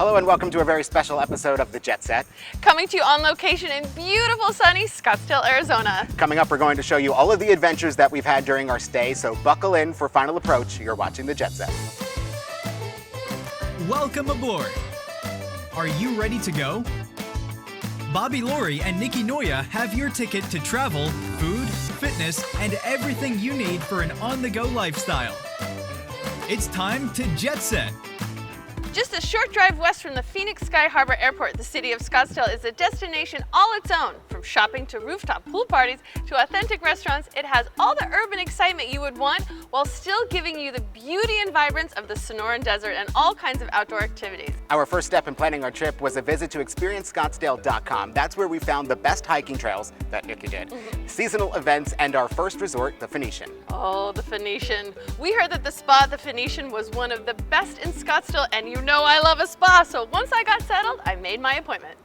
Hello and welcome to a very special episode of The Jet Set. Coming to you on location in beautiful sunny Scottsdale, Arizona. Coming up, we're going to show you all of the adventures that we've had during our stay, so buckle in for Final Approach. You're watching The Jet Set. Welcome aboard. Are you ready to go? Bobby Laurie and Nikki Noya have your ticket to travel, food, fitness, and everything you need for an on-the-go lifestyle. It's time to Jet Set. Just a short drive west from the Phoenix Sky Harbor Airport, the city of Scottsdale is a destination all its own. From shopping to rooftop pool parties to authentic restaurants, it has all the urban excitement you would want while still giving you the beauty and vibrance of the Sonoran Desert and all kinds of outdoor activities. Our first step in planning our trip was a visit to experiencescottsdale.com. That's where we found the best hiking trails that Nikki did, seasonal events, and our first resort, the Phoenician. Oh, the Phoenician. We heard that the spa at the Phoenician was one of the best in Scottsdale, and you know I love a spa, so once I got settled, I made my appointment.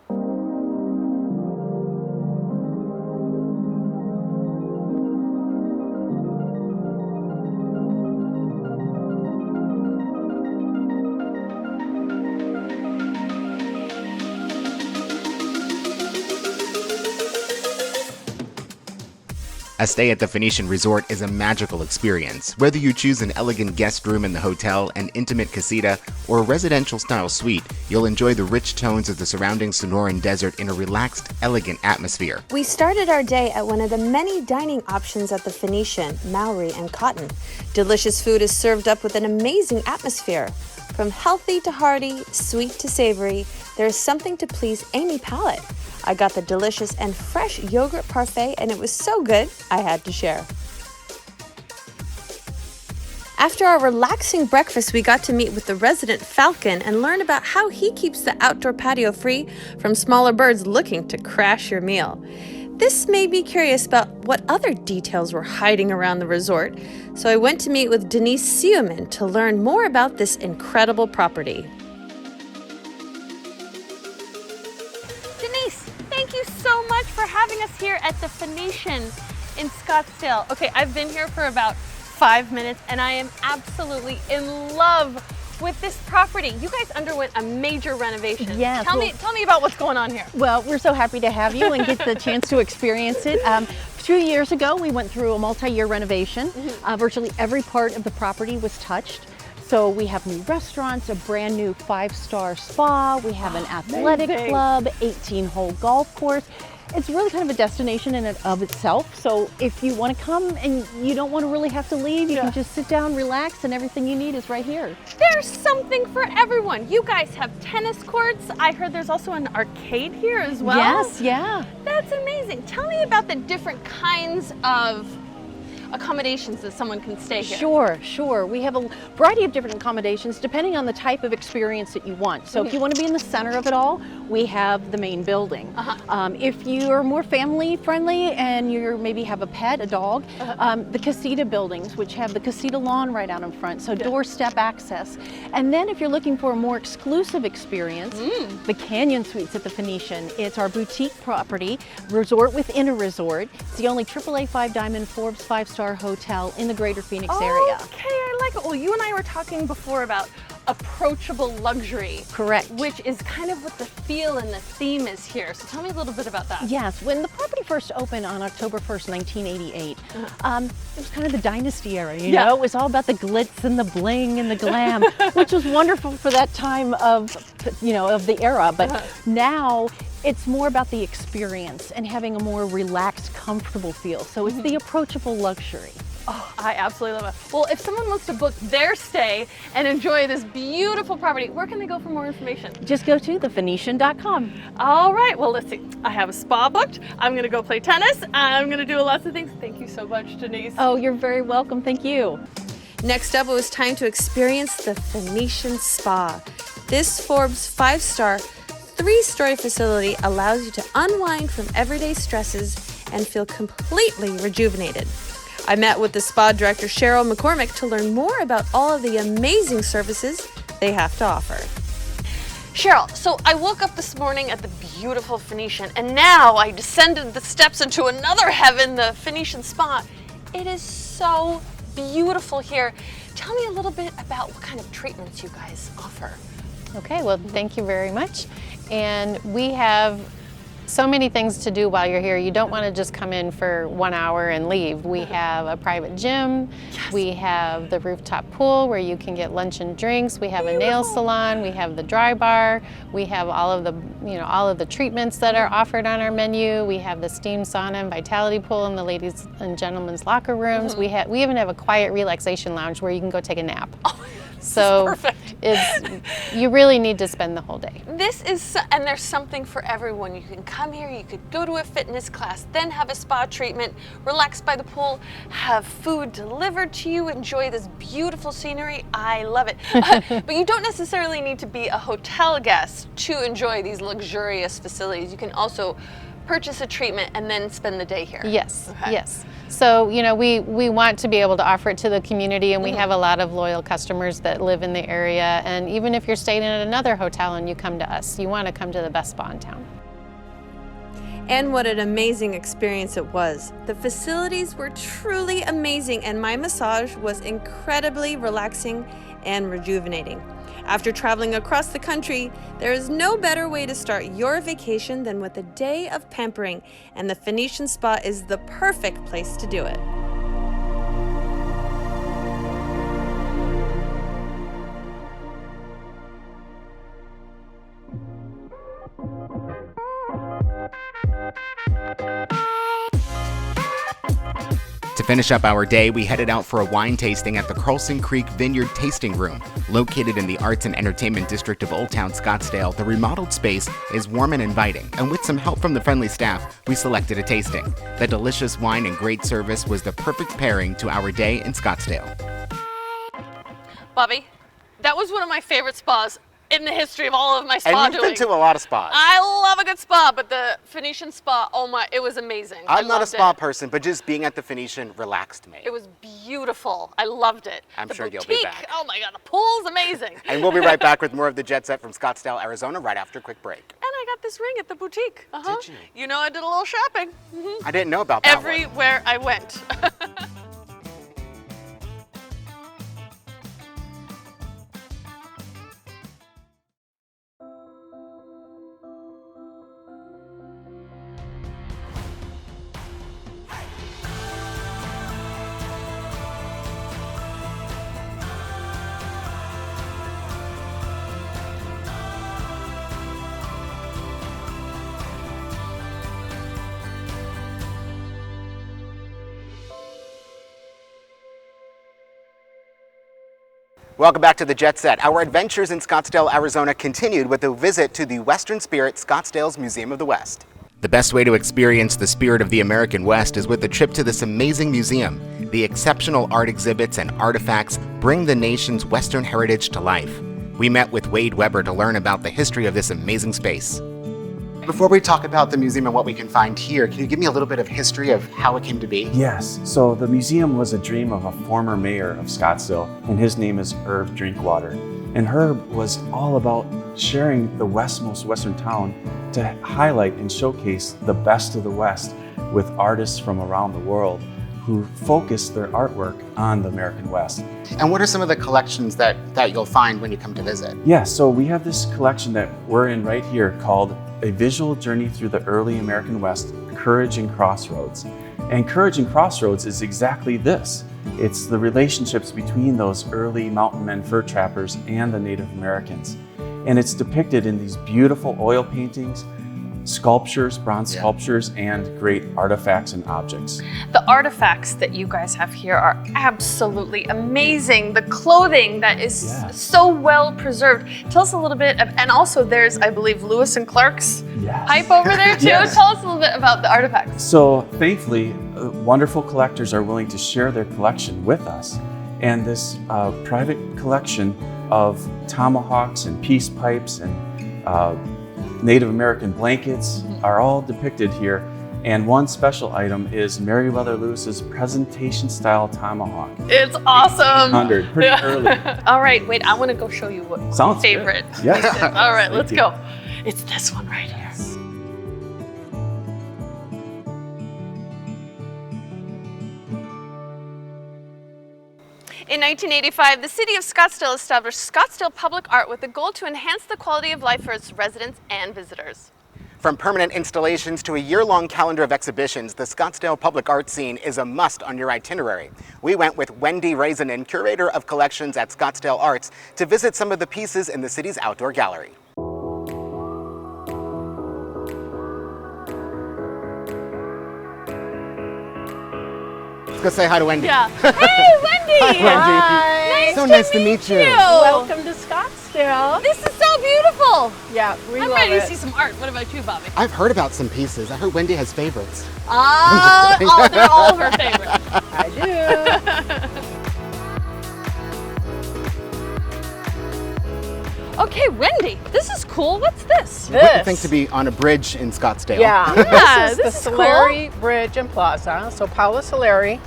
A stay at the Phoenician Resort is a magical experience. Whether you choose an elegant guest room in the hotel, an intimate casita, or a residential-style suite, you'll enjoy the rich tones of the surrounding Sonoran Desert in a relaxed, elegant atmosphere. We started our day at one of the many dining options at the Phoenician, Maori and Cotton. Delicious food is served up with an amazing atmosphere. From healthy to hearty, sweet to savory, there is something to please any palate. I got the delicious and fresh yogurt parfait, and it was so good, I had to share. After our relaxing breakfast, we got to meet with the resident falcon and learn about how he keeps the outdoor patio free from smaller birds looking to crash your meal. This made me curious about what other details were hiding around the resort, so I went to meet with Denise Seaman to learn more about this incredible property. Denise, thank you so much for having us here at the Phoenician in Scottsdale. Okay, I've been here for about 5 minutes and I am absolutely in love with this property. You guys underwent a major renovation. Yes. Tell me about what's going on here. Well, we're so happy to have you and get the chance to experience it. 2 years ago, we went through a multi-year renovation. Virtually every part of the property was touched. So we have new restaurants, a brand new 5-star spa, we have an athletic club, 18-hole golf course. It's really kind of a destination in and of itself. So if you want to come and you don't want to really have to leave, you can just sit down, relax, and everything you need is right here. There's something for everyone. You guys have tennis courts. I heard there's also an arcade here as well. Yes, yeah. That's amazing. Tell me about the different kinds of accommodations that someone can stay here. Sure. We have a variety of different accommodations depending on the type of experience that you want. So if you want to be in the center of it all, we have the main building. If you're more family friendly and you maybe have a pet, a dog, the casita buildings, which have the casita lawn right out in front, so doorstep access. And then if you're looking for a more exclusive experience, the Canyon Suites at the Phoenician. It's our boutique property, resort within a resort. It's the only AAA 5-diamond Forbes 5-star hotel in the greater Phoenix area. Okay, I like it. Well, you and I were talking before about approachable luxury. Correct. Which is kind of what the feel and the theme is here. So tell me a little bit about that. Yes, when the property first opened on October 1st, 1988, it was kind of the dynasty era, you know? It was all about the glitz and the bling and the glam, which was wonderful for that time of the era. But now it's more about the experience and having a more relaxed, comfortable feel. So it's the approachable luxury. Oh, I absolutely love it. Well, if someone wants to book their stay and enjoy this beautiful property, where can they go for more information? Just go to thephoenician.com. All right, well, let's see. I have a spa booked. I'm going to go play tennis. I'm going to do lots of things. Thank you so much, Denise. Oh, you're very welcome. Thank you. Next up, it was time to experience the Phoenician Spa. This Forbes 5-star, 3-story facility allows you to unwind from everyday stresses and feel completely rejuvenated. I met with the spa director, Cheryl McCormick, to learn more about all of the amazing services they have to offer. Cheryl, so I woke up this morning at the beautiful Phoenician, and now I descended the steps into another heaven, the Phoenician Spa. It is so beautiful here. Tell me a little bit about what kind of treatments you guys offer. Okay, well, thank you very much. And we have so many things to do while you're here. You don't want to just come in for 1 hour and leave. We have a private gym. Yes. We have the rooftop pool where you can get lunch and drinks. We have a nail salon. We have the dry bar. We have all of the treatments that are offered on our menu. We have the steam sauna and vitality pool in the ladies and gentlemen's locker rooms. We even have a quiet relaxation lounge where you can go take a nap. So you really need to spend the whole day. And there's something for everyone. You can come here, you could go to a fitness class, then have a spa treatment, relax by the pool, have food delivered to you, enjoy this beautiful scenery. I love it. But you don't necessarily need to be a hotel guest to enjoy these luxurious facilities. You can also purchase a treatment and then spend the day here. Yes, yes. So, we want to be able to offer it to the community, and we have a lot of loyal customers that live in the area. And even if you're staying at another hotel and you come to us, you want to come to the best spa in town. And what an amazing experience it was. The facilities were truly amazing, and my massage was incredibly relaxing and rejuvenating. After traveling across the country, there is no better way to start your vacation than with a day of pampering, and the Phoenician Spa is the perfect place to do it. To finish up our day, we headed out for a wine tasting at the Carlson Creek Vineyard Tasting Room. Located in the Arts and Entertainment District of Old Town Scottsdale, the remodeled space is warm and inviting, and with some help from the friendly staff, we selected a tasting. The delicious wine and great service was the perfect pairing to our day in Scottsdale. Bobby, that was one of my favorite spas in the history of all of my spa doing. And you've been to a lot of spas. I love a good spa, but the Phoenician Spa, oh my, it was amazing. I'm not a spa person, but just being at the Phoenician relaxed me. It was beautiful. I loved it. I'm sure boutique, you'll be back. Oh my God, the pool's amazing. And we'll be right back with more of the Jet Set from Scottsdale, Arizona, right after a quick break. And I got this ring at the boutique. Did you? You know, I did a little shopping. I didn't know about that Everywhere I went. Welcome back to the Jet Set. Our adventures in Scottsdale, Arizona continued with a visit to the Western Spirit Scottsdale's Museum of the West. The best way to experience the spirit of the American West is with a trip to this amazing museum. The exceptional art exhibits and artifacts bring the nation's Western heritage to life. We met with Wade Weber to learn about the history of this amazing space. Before we talk about the museum and what we can find here, can you give me a little bit of history of how it came to be? Yes. So the museum was a dream of a former mayor of Scottsdale, and his name is Herb Drinkwater. And Herb was all about sharing the most western town to highlight and showcase the best of the West with artists from around the world who focused their artwork on the American West. And what are some of the collections that you'll find when you come to visit? Yeah, so we have this collection that we're in right here called A Visual Journey Through the Early American West, Courage and Crossroads. And Courage and Crossroads is exactly this. It's the relationships between those early mountain men fur trappers and the Native Americans. And it's depicted in these beautiful oil paintings, sculptures, bronze sculptures, and great artifacts and objects. The artifacts that you guys have here are absolutely amazing. The clothing that is so well preserved. Tell us a little bit, and also there's, I believe, Lewis and Clark's pipe over there too. Tell us a little bit about the artifacts. So thankfully, wonderful collectors are willing to share their collection with us. And this private collection of tomahawks and peace pipes and Native American blankets are all depicted here. And one special item is Meriwether Lewis's presentation style tomahawk. It's awesome. 1800, pretty early. All right, wait, I want to go show you what my favorite piece is. All right, let's go. It's this one right here. In 1985, the city of Scottsdale established Scottsdale Public Art with the goal to enhance the quality of life for its residents and visitors. From permanent installations to a year-long calendar of exhibitions, the Scottsdale Public Art scene is a must on your itinerary. We went with Wendy Raisinin, curator of collections at Scottsdale Arts, to visit some of the pieces in the city's outdoor gallery. Let's go say hi to Wendy. Yeah. Hey, Wendy! Hi, Wendy. Hi. So nice to meet you. Welcome to Scottsdale. This is so beautiful. Yeah, we I'm love ready it. to see some art. What about you, Bobby? I've heard about some pieces. I heard Wendy has favorites. Oh, they're all her favorites. I do. Okay, Wendy, this is cool. What's this? What do you think to be on a bridge in Scottsdale? Yeah, Yeah, this this is is the cool. Solari Bridge and Plaza. So Paolo Solari,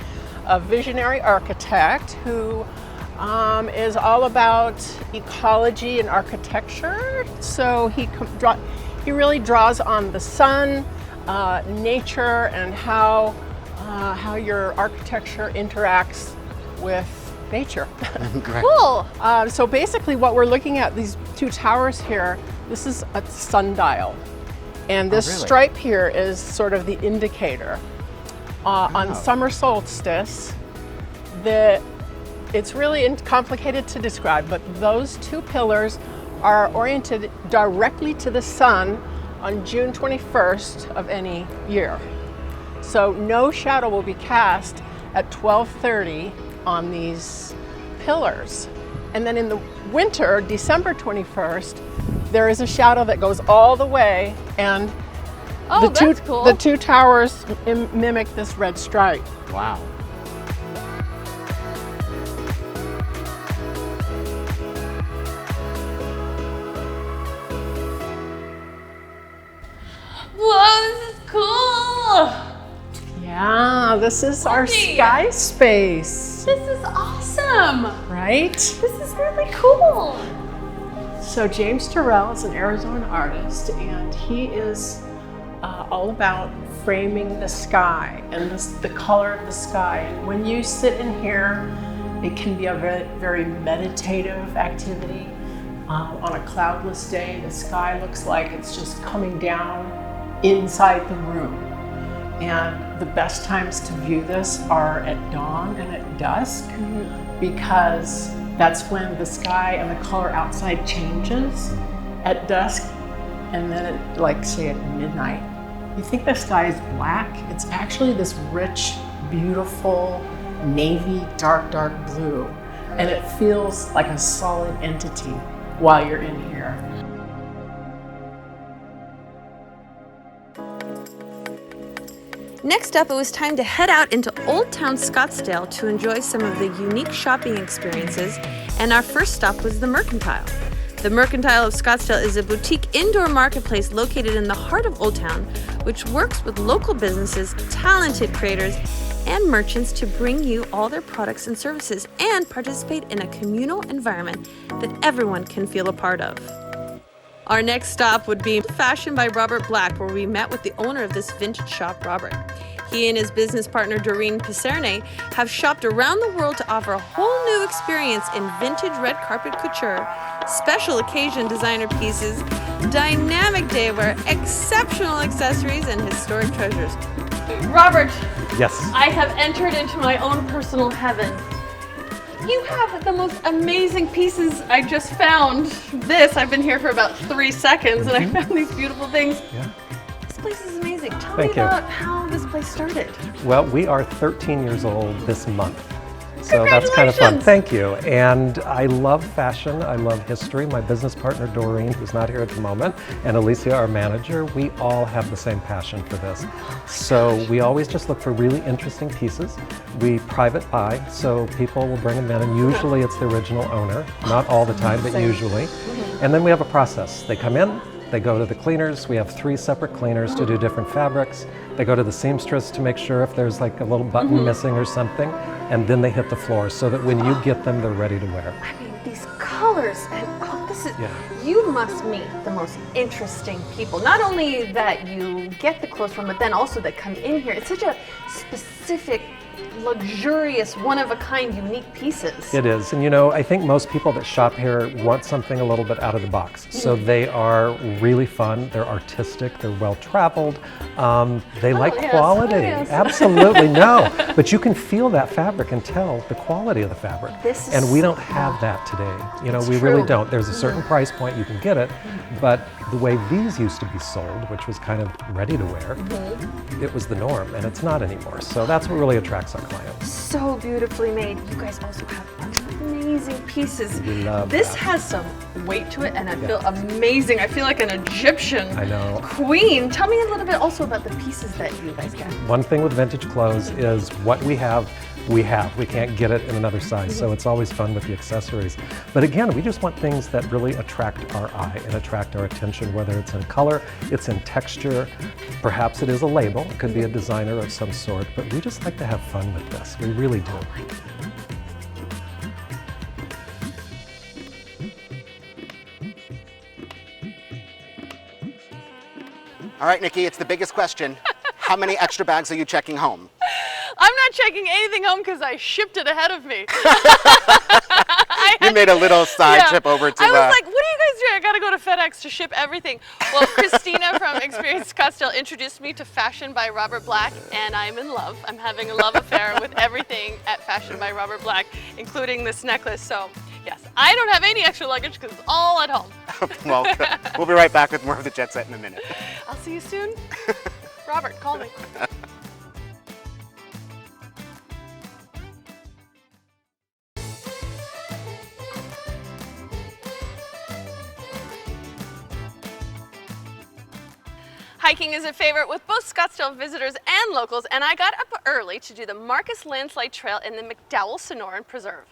a visionary architect who is all about ecology and architecture. So he really draws on the sun, nature, and how your architecture interacts with nature. Cool. So basically what we're looking at, these two towers here, this is a sundial. And this really? stripe here is sort of the indicator. On summer solstice, it's really complicated to describe, but those two pillars are oriented directly to the sun on June 21st of any year. So no shadow will be cast at 12:30 on these pillars. And then in the winter, December 21st, there is a shadow that goes all the way, and Oh, the that's cool. the two towers mimic this red stripe. Wow. Whoa, this is cool. Yeah, this is our Wendy. sky space, This is awesome. right? This is really cool. So James Terrell is an Arizona artist, and he is all about framing the sky and the color of the sky. And when you sit in here, it can be a very, very meditative activity. On a cloudless day, the sky looks like it's just coming down inside the room. And the best times to view this are at dawn and at dusk, because that's when the sky and the color outside changes at dusk, and then at, like, say, at midnight. You think the sky is black? It's actually this rich, beautiful, navy, dark, dark blue. And it feels like a solid entity while you're in here. Next up, it was time to head out into Old Town Scottsdale to enjoy some of the unique shopping experiences, and our first stop was the Mercantile. The Mercantile of Scottsdale is a boutique indoor marketplace located in the heart of Old Town, which works with local businesses, talented creators, and merchants to bring you all their products and services and participate in a communal environment that everyone can feel a part of. Our next stop would be Fashion by Robert Black, where we met with the owner of this vintage shop, Robert. He and his business partner, Doreen Piserne, have shopped around the world to offer a whole new experience in vintage red carpet couture, special occasion designer pieces, dynamic daywear, exceptional accessories, and historic treasures. Robert, Yes. I have entered into my own personal heaven. You have the most amazing pieces. I just found this. I've been here for about 3 seconds and I found these beautiful things. Yeah. This place is amazing. Tell Thank me you. about how this place started. Well, we are 13 years old this month. So that's kind of fun. Congratulations. Thank you. And I love fashion. I love history. My business partner, Doreen, who's not here at the moment, and Alicia, our manager, we all have the same passion for this. So we always just look for really interesting pieces. We private buy, so people will bring them in, and usually it's the original owner. Not all the time, but usually. And then we have a process. They come in, they go to the cleaners. We have 3 separate cleaners to do different fabrics. They go to the seamstress to make sure if there's like a little button missing or something, and then they hit the floor so that when you get them, they're ready to wear. I mean, these colors and this is, Yeah. you must meet the most interesting people. Not only that you get the clothes from, but then also that come in here. It's such a specific luxurious, one-of-a-kind, unique pieces. It is, and you know, I think most people that shop here want something a little bit out of the box. So they are really fun, they're artistic, they're well-traveled, they like quality. Absolutely, no. But you can feel that fabric and tell the quality of the fabric. And we don't have that today. You know, we really don't. There's a certain price point you can get it, but the way these used to be sold, which was kind of ready to wear, it was the norm, and it's not anymore. So that's what really attracts our clients. So beautifully made. You guys also have amazing pieces. We love this that. has some weight to it, and I feel amazing. I feel like an Egyptian queen. Tell me a little bit also about the pieces that you guys get. One thing with vintage clothes is what we have, we have. We can't get it in another size, so it's always fun with the accessories. But again, we just want things that really attract our eye and attract our attention, whether it's in color, it's in texture, perhaps it is a label, it could be a designer of some sort, but we just like to have fun with this. We really do. All right, Nikki, it's the biggest question. How many extra bags are you checking home? I'm not checking anything home because I shipped it ahead of me. You made a little side trip over to I was like, what are you guys doing? I gotta go to FedEx to ship everything. Well, Christina from Experience Scottsdale introduced me to Fashion by Robert Black, and I'm in love. I'm having a love affair with everything at Fashion by Robert Black, including this necklace. So yes, I don't have any extra luggage because it's all at home. Well, we'll be right back with more of the Jet Set in a minute. I'll see you soon. Robert, call me. Hiking is a favorite with both Scottsdale visitors and locals, and I got up early to do the Marcus Landslide Trail in the McDowell Sonoran Preserve.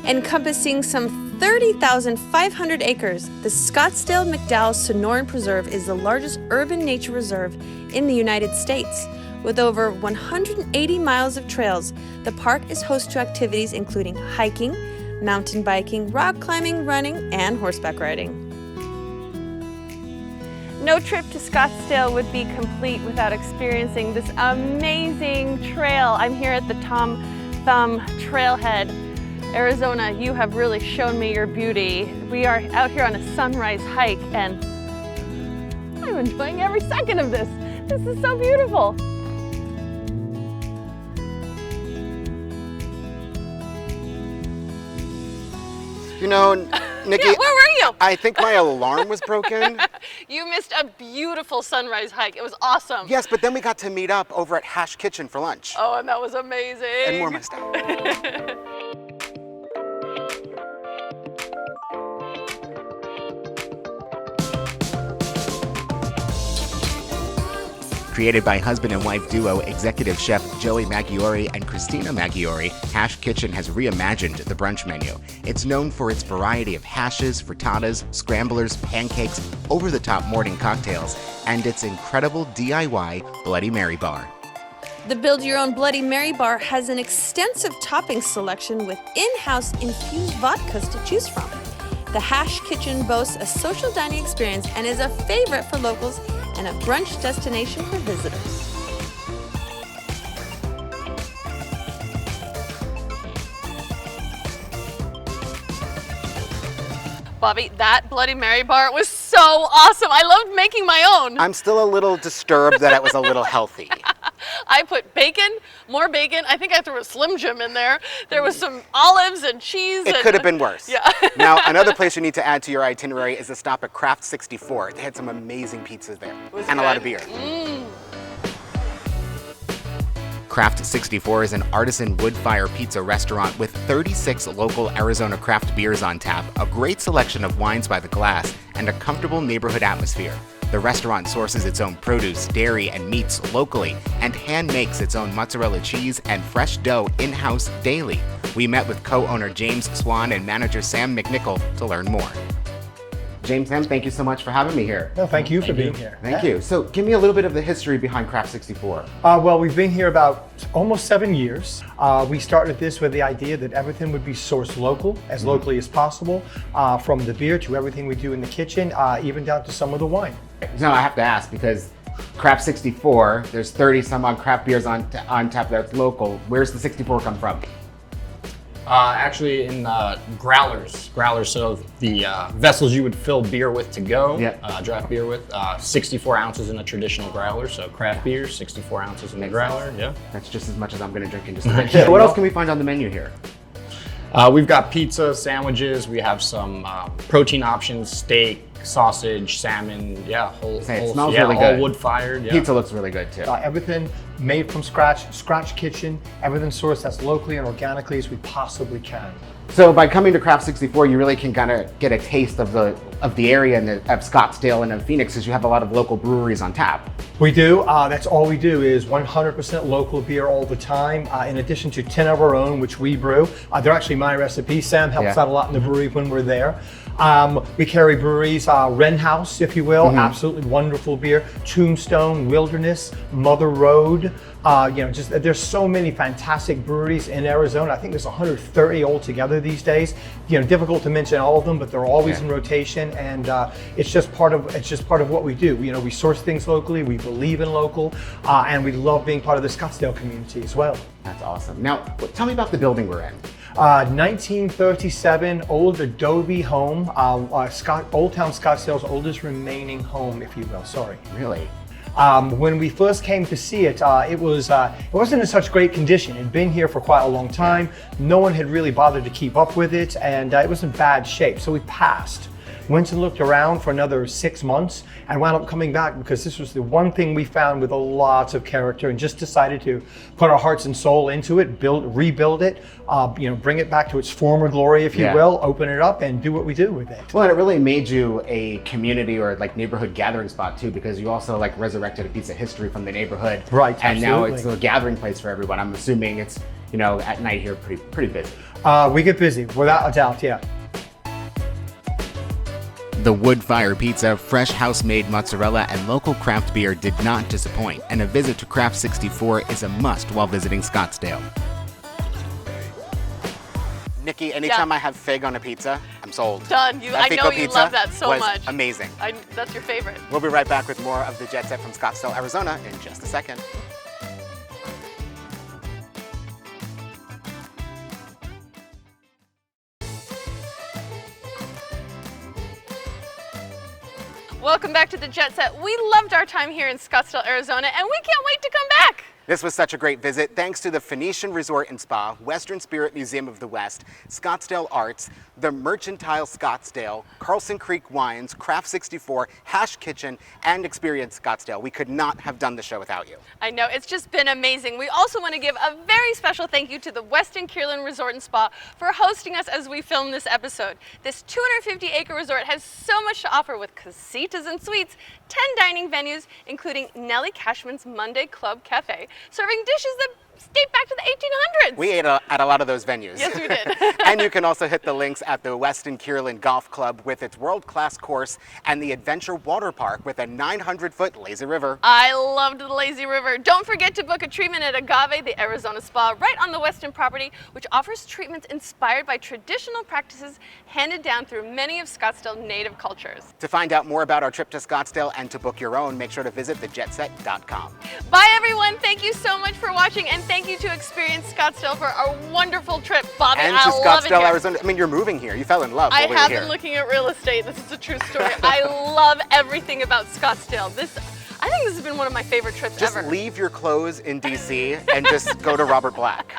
Encompassing some 30,500 acres, the Scottsdale McDowell Sonoran Preserve is the largest urban nature reserve in the United States. With over 180 miles of trails, the park is host to activities including hiking, mountain biking, rock climbing, running, and horseback riding. No trip to Scottsdale would be complete without experiencing this amazing trail. I'm here at the Tom Thumb Trailhead. Arizona, you have really shown me your beauty. We are out here on a sunrise hike, and I'm enjoying every second of this. This is so beautiful. You know, Nikki, yeah, where were you? I think my alarm was broken. You missed a beautiful sunrise hike. It was awesome. Yes, but then we got to meet up over at Hash Kitchen for lunch. Oh, and that was amazing. And more my stuff. Created by husband and wife duo executive chef Joey Maggiore and Christina Maggiore, Hash Kitchen has reimagined the brunch menu. It's known for its variety of hashes, frittatas, scramblers, pancakes, over-the-top morning cocktails, and its incredible DIY Bloody Mary bar. The Build Your Own Bloody Mary bar has an extensive topping selection with in-house infused vodkas to choose from. The Hash Kitchen boasts a social dining experience and is a favorite for locals and a brunch destination for visitors. Bobby, that Bloody Mary bar was so awesome. I loved making my own. I'm still a little disturbed that it was a little healthy. I put bacon, more bacon. I think I threw a Slim Jim in there. There was some olives and cheese. It could have been worse. Yeah. Now, another place you need to add to your itinerary is a stop at Craft 64. They had some amazing pizzas there and a lot of beer. Craft 64 is an artisan wood fire pizza restaurant with 36 local Arizona craft beers on tap, a great selection of wines by the glass, and a comfortable neighborhood atmosphere. The restaurant sources its own produce, dairy, and meats locally, and hand makes its own mozzarella cheese and fresh dough in-house daily. We met with co-owner James Swan and manager Sam McNichol to learn more. James, Sam, thank you so much for having me here. No, thank you for being here. Thank you. So give me a little bit of the history behind Craft 64. Well, we've been here about almost 7 years. We started this with the idea that everything would be sourced local, as locally as possible, from the beer to everything we do in the kitchen, even down to some of the wine. Now I have to ask, because Craft 64, there's 30 some odd craft beers on tap that's local. Where's the 64 come from? Actually in growlers. So the vessels you would fill beer with to go, draft beer with, 64 ounces in a traditional growler. So craft beer, 64 ounces in the growler, yeah. That's just as much as I'm gonna drink in just a minute. What else can we find on the menu here? We've got pizza, sandwiches, we have some protein options, steak, sausage, salmon, It smells really good. all wood fired. Yeah. Pizza looks really good too. Everything made from scratch kitchen, everything sourced as locally and organically as we possibly can. So by coming to Craft 64, you really can kind of get a taste of the area and of Scottsdale and of Phoenix, because you have a lot of local breweries on tap. We do. That's all we do is 100% local beer all the time. In addition to 10 of our own, which we brew. They're actually my recipes. Sam helps out a lot in the brewery when we're there. We carry breweries, Wren House, if you will, absolutely wonderful beer. Tombstone, Wilderness, Mother Road. There's so many fantastic breweries in Arizona. I think there's 130 altogether these days. Difficult to mention all of them, but they're always in rotation, and it's just part of what we do. We source things locally. We believe in local, and we love being part of the Scottsdale community as well. That's awesome. Now, tell me about the building we're in. 1937 old adobe home, Old Town Scottsdale's oldest remaining home, if you will. Sorry. Really? When we first came to see it, it wasn't in such great condition. It had been here for quite a long time. No one had really bothered to keep up with it, and it was in bad shape. So we passed. Went and looked around for another 6 months and wound up coming back because this was the one thing we found with a lot of character, and just decided to put our hearts and soul into it, rebuild it, bring it back to its former glory, if you will, open it up and do what we do with it. Well, and it really made you a community or like neighborhood gathering spot too, because you also like resurrected a piece of history from the neighborhood. Right, and absolutely. now it's a gathering place for everyone. I'm assuming it's, at night here pretty busy. We get busy, without a doubt, yeah. The wood fire pizza, fresh house-made mozzarella, and local craft beer did not disappoint, and a visit to Craft 64 is a must while visiting Scottsdale. Nikki, anytime I have fig on a pizza, I'm sold. Done. I know you love that so much. Amazing. That's your favorite. We'll be right back with more of the Jet Set from Scottsdale, Arizona in just a second. Welcome back to the Jet Set. We loved our time here in Scottsdale, Arizona, and we can't wait to come back. This was such a great visit, thanks to the Phoenician Resort and Spa, Western Spirit Museum of the West, Scottsdale Arts, the Mercantile Scottsdale, Carlson Creek Wines, Craft 64, Hash Kitchen, and Experience Scottsdale. We could not have done the show without you. I know, it's just been amazing. We also want to give a very special thank you to the Westin Kierland Resort and Spa for hosting us as we filmed this episode. This 250-acre resort has so much to offer with casitas and suites, 10 dining venues, including Nellie Cashman's Monday Club Cafe, serving dishes that date back to the 1800s. We ate at a lot of those venues. Yes, we did. And you can also hit the links at the Westin Kierland Golf Club with its world-class course and the Adventure Water Park with a 900-foot lazy river. I loved the lazy river. Don't forget to book a treatment at Agave, the Arizona spa, right on the Westin property, which offers treatments inspired by traditional practices handed down through many of Scottsdale native cultures. To find out more about our trip to Scottsdale and to book your own, make sure to visit thejetset.com. Bye, everyone. Thank you so much for watching, and thank you to Experience Scottsdale for our wonderful trip. Bobby, and I to love it Scottsdale, here. Arizona. I mean, you're moving here. You fell in love while we were I have here. been looking at real estate. This is a true story. I love everything about Scottsdale. I think this has been one of my favorite trips ever. Just leave your clothes in DC and just go to Robert Black.